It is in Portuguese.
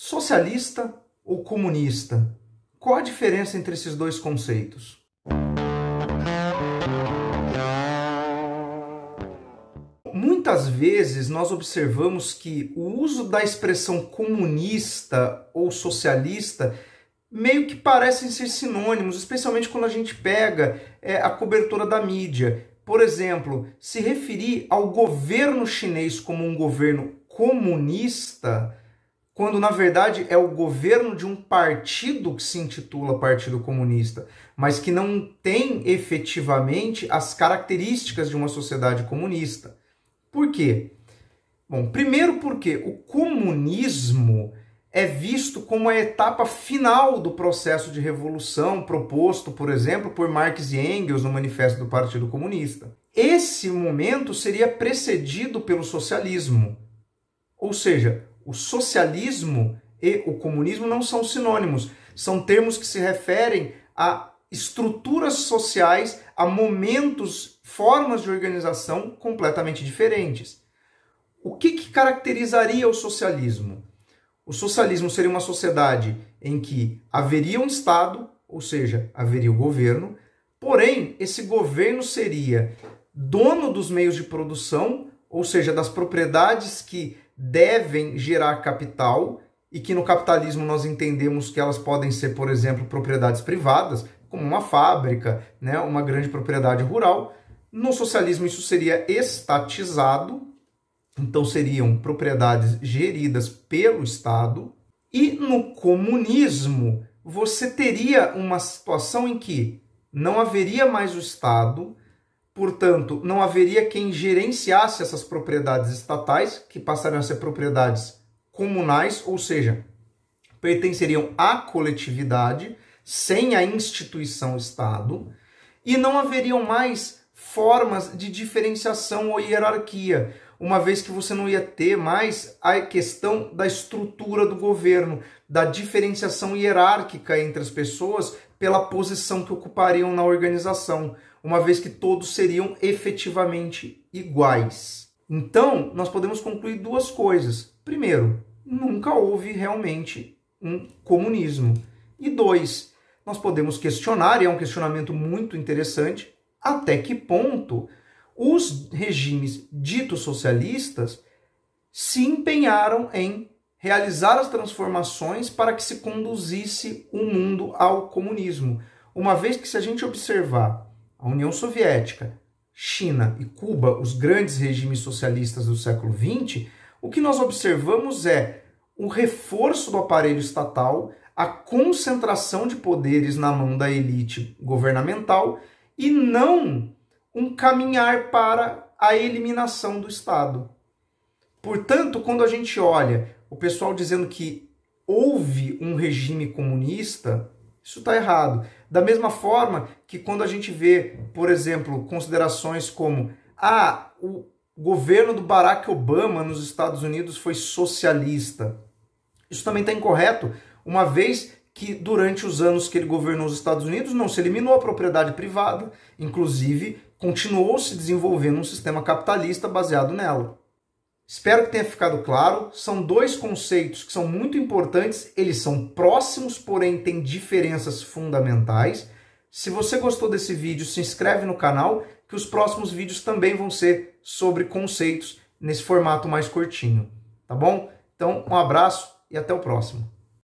Socialista ou comunista? Qual a diferença entre esses dois conceitos? Muitas vezes nós observamos que o uso da expressão comunista ou socialista meio que parecem ser sinônimos, especialmente quando a gente pega a cobertura da mídia. Por exemplo, se referir ao governo chinês como um governo comunista, quando na verdade é o governo de um partido que se intitula Partido Comunista, mas que não tem efetivamente as características de uma sociedade comunista. Por quê? Bom, primeiro porque o comunismo é visto como a etapa final do processo de revolução proposto, por exemplo, por Marx e Engels no Manifesto do Partido Comunista. Esse momento seria precedido pelo socialismo, ou seja, o socialismo e o comunismo não são sinônimos, são termos que se referem a estruturas sociais, a momentos, formas de organização completamente diferentes. O que caracterizaria o socialismo? O socialismo seria uma sociedade em que haveria um Estado, ou seja, haveria o governo, porém, esse governo seria dono dos meios de produção, ou seja, das propriedades que devem gerar capital, e que no capitalismo nós entendemos que elas podem ser, por exemplo, propriedades privadas, como uma fábrica, né, uma grande propriedade rural. No socialismo isso seria estatizado, então seriam propriedades geridas pelo Estado. E no comunismo você teria uma situação em que não haveria mais o Estado, portanto, não haveria quem gerenciasse essas propriedades estatais, que passariam a ser propriedades comunais, ou seja, pertenceriam à coletividade, sem a instituição Estado, e não haveriam mais formas de diferenciação ou hierarquia, uma vez que você não ia ter mais a questão da estrutura do governo, da diferenciação hierárquica entre as pessoas pela posição que ocupariam na organização, uma vez que todos seriam efetivamente iguais. Então, nós podemos concluir duas coisas. Primeiro, nunca houve realmente um comunismo. E dois, nós podemos questionar, e é um questionamento muito interessante, até que ponto os regimes ditos socialistas se empenharam em realizar as transformações para que se conduzisse o mundo ao comunismo. Uma vez que, se a gente observar a União Soviética, China e Cuba, os grandes regimes socialistas do século XX, o que nós observamos é o reforço do aparelho estatal, a concentração de poderes na mão da elite governamental e não um caminhar para a eliminação do Estado. Portanto, quando a gente olha o pessoal dizendo que houve um regime comunista, isso está errado. Da mesma forma que quando a gente vê, por exemplo, considerações como o governo do Barack Obama nos Estados Unidos foi socialista. Isso também está incorreto, uma vez que durante os anos que ele governou os Estados Unidos não se eliminou a propriedade privada, inclusive continuou se desenvolvendo um sistema capitalista baseado nela. Espero que tenha ficado claro. São dois conceitos que são muito importantes, eles são próximos, porém têm diferenças fundamentais. Se você gostou desse vídeo, se inscreve no canal, que os próximos vídeos também vão ser sobre conceitos nesse formato mais curtinho, tá bom? Então, um abraço e até o próximo.